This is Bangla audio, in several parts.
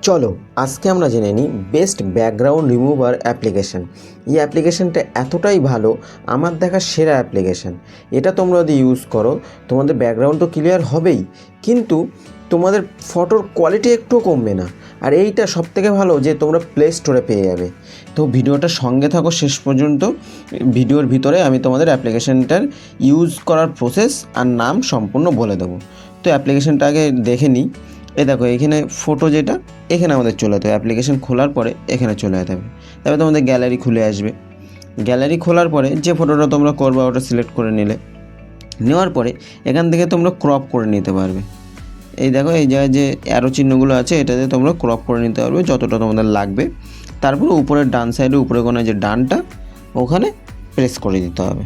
চলো আজকে আমরা জেনে নিই বেস্ট ব্যাকগ্রাউন্ড রিমুভার অ্যাপ্লিকেশান। এই অ্যাপ্লিকেশানটা এতটাই ভালো, আমার দেখা সেরা অ্যাপ্লিকেশান। এটা তোমরা যদি ইউজ করো তোমাদের ব্যাকগ্রাউন্ড তো ক্লিয়ার হবেই, কিন্তু তোমাদের ফটোর কোয়ালিটি একটুও কমবে না। আর এইটা সবথেকে ভালো যে তোমরা প্লে স্টোরে পেয়ে যাবে। তো ভিডিওটা সঙ্গে থাকো শেষ পর্যন্ত। ভিডিওর ভিতরে আমি তোমাদের অ্যাপ্লিকেশানটার ইউজ করার প্রসেস আর নাম সম্পূর্ণ বলে দেবো। তো অ্যাপ্লিকেশানটা আগে দেখে নিই। দেখো এখানে ফটো যেটা, এখানে আমাদের চলে যেতে হবে। অ্যাপ্লিকেশান খোলার পরে এখানে চলে যেতে হবে। তারপরে তোমাদের গ্যালারি খুলে আসবে। গ্যালারি খোলার পরে যে ফটোটা তোমরা করবা ওটা সিলেক্ট করে নেওয়ার পরে এখান থেকে তোমরা ক্রপ করে নিতে পারবে। এই দেখো এই জায়গায় যে অ্যারো চিহ্নগুলো আছে এটাতে তোমরা ক্রপ করে নিতে পারবে যতটা তোমাদের লাগবে। তারপরে উপরের ডান সাইডে উপরে কোনো যে ডানটা ওখানে প্রেস করে দিতে হবে।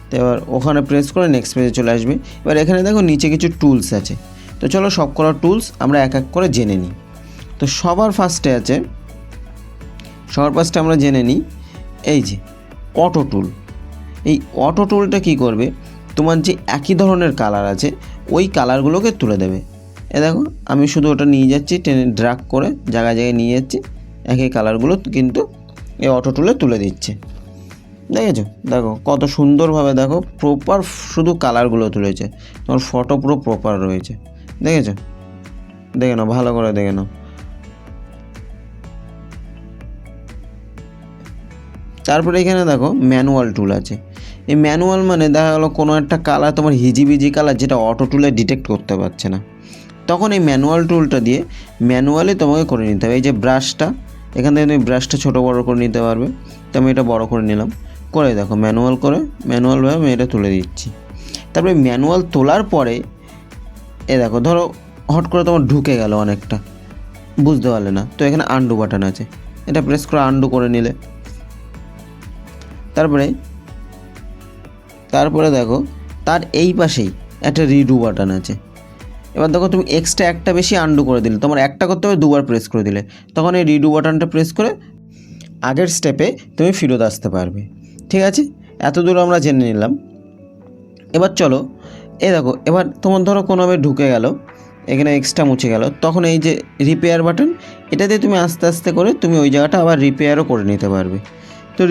তো এবার ওখানে প্রেস করে নেক্সট পেজে চলে আসবে। এবার এখানে দেখো নিচে কিছু টুলস আছে। তো চলো সব করা টুলস আমরা এক এক করে জেনে নিই। তো সবার ফার্স্টে আমরা জেনে নিই এই যে অটো টুল। এই অটো টুলটা কী করবে, তোমার যে একই ধরনের কালার আছে ওই কালারগুলোকে তুলে দেবে। দেখো আমি শুধু ওটা নিয়ে যাচ্ছি, টেনে ড্র্যাগ করে জায়গায় জায়গায় নিয়ে যাচ্ছি, একই কালারগুলো কিন্তু এই অটো টুলে তুলে দিচ্ছে। দেখেছো, দেখো কত সুন্দরভাবে দেখো প্রপার শুধু কালারগুলো তুলেছে। তোমার ফটো পুরো প্রপার রয়েছে, দেখেছো? দেখে নাও, ভালো করে দেখে নাও। তারপরে এখানে দেখো ম্যানুয়াল টুল আছে। এই ম্যানুয়াল মানে দেখা গেলো কোনো একটা কালার তোমার হিজিবিজি কালার যেটা অটো টুলে ডিটেক্ট করতে পারছে না, তখন এই ম্যানুয়াল টুলটা দিয়ে ম্যানুয়ালি তোমাকে করে নিতে হবে। এই যে ব্রাশটা, এখান থেকে তুমি ব্রাশটা ছোটো বড়ো করে নিতে পারবে। তো আমি এটা বড়ো করে নিলাম, করে দেখো ম্যানুয়ালভাবে আমি এটা তুলে দিচ্ছি। তারপরে ম্যানুয়াল তোলার পরে দেখো ধরো হট করে তোমার ঢুকে গেল অনেকটা, বুঝতে পারলে না, তো এখানে আন্ডু বাটন আছে, এটা প্রেস করে আন্ডু করে নিলে। তারপরে দেখো তার এই পাশেই একটা রিডু বাটন আছে। এবার দেখো তুমি এক্সট্রা একটা বেশি আন্ডু করে দিলে, তোমার একটা করতে হবে দুবার প্রেস করে দিলে, তখন এই রিডু বাটনটা প্রেস করে আগের স্টেপে তুমি ফেরত আসতে পারবে। ঠিক আছে, এত দূর আমরা জেনে নিলাম। এবার চলো দেখো এবার তোমার ধরো কোনোভাবে ঢুকে গেল, এখানে এক্সট্রা মুছে গেল, তখন এই যে রিপেয়ার বাটন, এটা দিয়ে তুমি আস্তে আস্তে করে তুমি ওই জায়গাটা আবার রিপেয়ারও করে নিতে পারবে। তো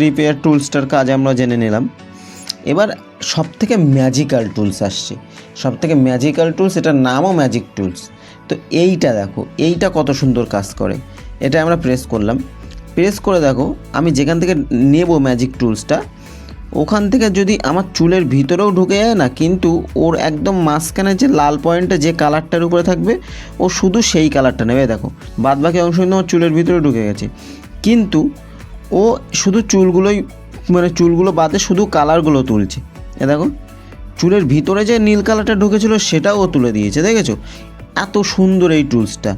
রিপেয়ার টুলসটার কাজ আমরা জেনে নিলাম। এবার সবথেকে ম্যাজিক্যাল টুলস আসছে, সবথেকে ম্যাজিক্যাল টুলস, এটার নামও ম্যাজিক টুলস। তো এইটা দেখো, এইটা কত সুন্দর কাজ করে। এটা আমরা প্রেস করলাম, প্রেস করে দেখো আমি যেখান থেকে নেব ম্যাজিক টুলসটা, ওখান থেকে যদি আমার চুলের ভিতরেও ঢুকে যায় না, কিন্তু ওর একদম মাঝখানে যে লাল পয়েন্টটা যে কালারটার উপরে থাকবে ও শুধু সেই কালারটা নেবে। দেখো বাদ বাকি অংশ কিন্তু আমার চুলের ভিতরে ঢুকে গেছে, কিন্তু ও শুধু চুলগুলো বাদে শুধু কালারগুলো তুলছে। দেখো চুলের ভিতরে যে নীল কালারটা ঢুকেছিল সেটাও ও তুলে দিয়েছে, দেখেছো? এত সুন্দর এই টুলসটা।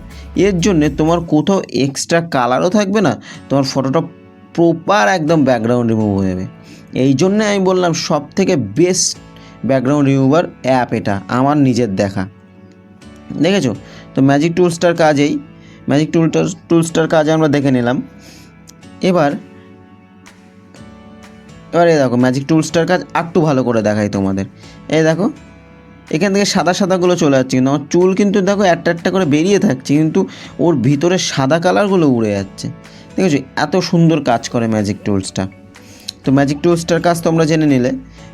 এর জন্যে তোমার কোথাও এক্সট্রা কালারও থাকবে না, তোমার ফটোটা প্রপার একদম ব্যাকগ্রাউন্ড রিমুভ হয়ে যাবে। এই জন্যে আমি বললাম সব থেকে বেস্ট ব্যাকগ্রাউন্ড রিমুভার অ্যাপ এটা, আমার নিজের দেখা। দেখেছো? তো ম্যাজিক টুলসটার কাজ আমরা দেখে নিলাম। এবার দেখো ম্যাজিক টুলসটার কাজ একটু ভালো করে দেখাই তোমাদের। দেখো এখান থেকে সাদা সাদাগুলো চলে যাচ্ছে, কিন্তু আমার চুল কিন্তু দেখো একটা করে বেরিয়ে থাকছে, কিন্তু ওর ভিতরে সাদা কালারগুলো উড়ে যাচ্ছে। দেখেছো এত সুন্দর কাজ করে ম্যাজিক টুলসটা। তো ম্যাজিক টুলসটার কাজ তোমরা জেনে নিলে।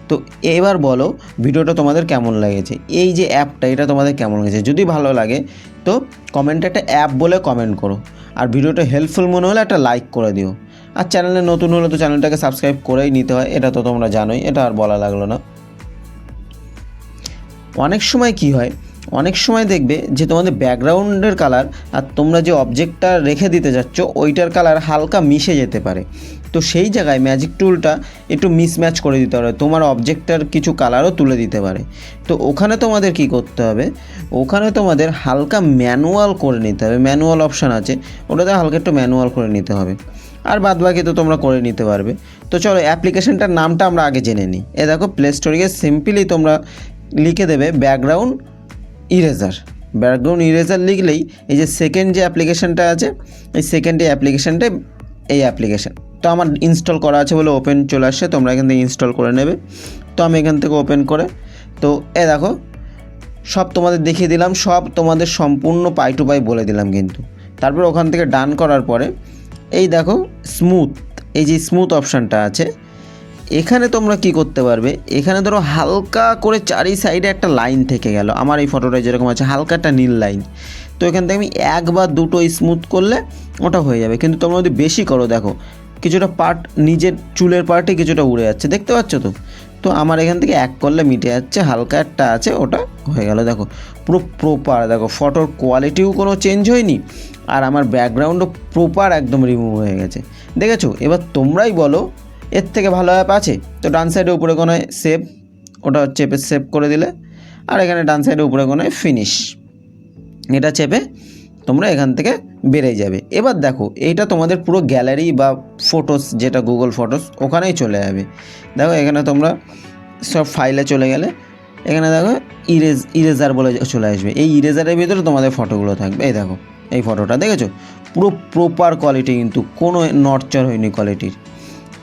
তো এবার বলো ভিডিওটা তোমাদের কেমন লেগেছে, এই যে অ্যাপটা এটা তোমাদের কেমন লেগেছে। যদি ভালো লাগে তো কমেন্টে একটা অ্যাপ বলে কমেন্ট করো, আর ভিডিওটা হেল্পফুল মনে হলে একটা লাইক করে দিও। আর চ্যানেলে নতুন হলে তো চ্যানেলটাকে সাবস্ক্রাইব করেই নিতে হয়, এটা তো তোমরা জানোই, এটা আর বলা লাগলো না। অনেক সময় দেখবে যে তোমাদের ব্যাকগ্রাউন্ডের কালার আর তোমরা যে অবজেক্টটা রেখে দিতে যাচ্ছ ওইটার কালার হালকা মিশে যেতে পারে। তো সেই জায়গায় ম্যাজিক টুলটা একটু মিসম্যাচ করে দিতে পারে, তোমার অবজেক্টটার কিছু কালারও তুলে দিতে পারে। তো ওখানে তোমাদের কি করতে হবে, ওখানে তোমাদের হালকা ম্যানুয়াল করে নিতে হবে। ম্যানুয়াল অপশান আছে, ওটাতে হালকা একটু ম্যানুয়াল করে নিতে হবে, আর বাদ বাকি তো তোমরা করে নিতে পারবে। তো চলো অ্যাপ্লিকেশনটার নামটা আমরা আগে জেনে নিই। দেখো প্লে স্টোরে গিয়ে সিম্পলি তোমরা লিখে দেবে ব্যাকগ্রাউন্ড ইরেজার লিখলেই এই যে সেকেন্ড যে অ্যাপ্লিকেশানটা আছে, এই সেকেন্ড এই অ্যাপ্লিকেশান তো আমার ইনস্টল করা আছে বলে ওপেন চলে আসছে, তোমরা এখান থেকে ইনস্টল করে নেবে। তো আমি এখান থেকে ওপেন করে, তো দেখো সব তোমাদের দেখিয়ে দিলাম, সব তোমাদের সম্পূর্ণ পাই টু পাই বলে দিলাম কিন্তু। তারপর ওখান থেকে ডান করার পরে এই দেখো স্মুথ, এই যে স্মুথ অপশানটা আছে, এখানে তোমরা কি করতে পারবে, এখানে ধরো হালকা করে চারি সাইডে একটা লাইন থেকে গেল, আমার এই ফটোটায় যেরকম আছে হালকা একটা নীল লাইন, তো এখান থেকে আমি এক বা দুটো স্মুথ করলে ওটা হয়ে যাবে। কিন্তু তোমরা যদি বেশি করো দেখো কিছুটা পার্ট নিজের চুলের পার্টে কিছুটা উড়ে যাচ্ছে, দেখতে পাচ্ছ তো। তো আমার এখান থেকে এক করলে মিটে যাচ্ছে, হালকা একটা আছে ওটা হয়ে গেল। দেখো পুরো প্রপার, দেখো ফটোর কোয়ালিটিও কোনো চেঞ্জ হয়নি, আর আমার ব্যাকগ্রাউন্ডও প্রপার একদম রিমুভ হয়ে গেছে, দেখেছো। এবার তোমরাই বলো এর থেকে ভালো অ্যাপ আছে? তো ডান সাইডে উপরে কোনায় সেভ, ওটা চেপে সেভ করে দিলে, আর এখানে ডান সাইডে উপরে কোনায় ফিনিশ, এটা চেপে তোমরা এখান থেকে বেরিয়ে যাবে। এবার দেখো এইটা তোমাদের পুরো গ্যালারি বা ফটোস, যেটা গুগল ফটোস, ওখানেই চলে যাবে। দেখো এখানে তোমরা সব ফাইলে চলে গেলে এখানে দেখো ইরেজার বলে চলে আসবে, এই ইরেজারের ভিতরে তোমাদের ফটোগুলো থাকবে। এই দেখো এই ফটোটা দেখেছো, পুরো প্রপার কোয়ালিটি, কিন্তু কোনো নড়চড় হয়নি কোয়ালিটির।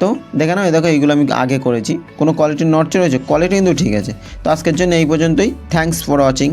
তো দেখে নাও, এই দেখো এইগুলো আমি আগে করেছি, কোনো কোয়ালিটির নড়চড় হয়েছে? কোয়ালিটি কিন্তু ঠিক আছে। তো আজকের জন্য এই পর্যন্তই, থ্যাঙ্কস ফর ওয়াচিং।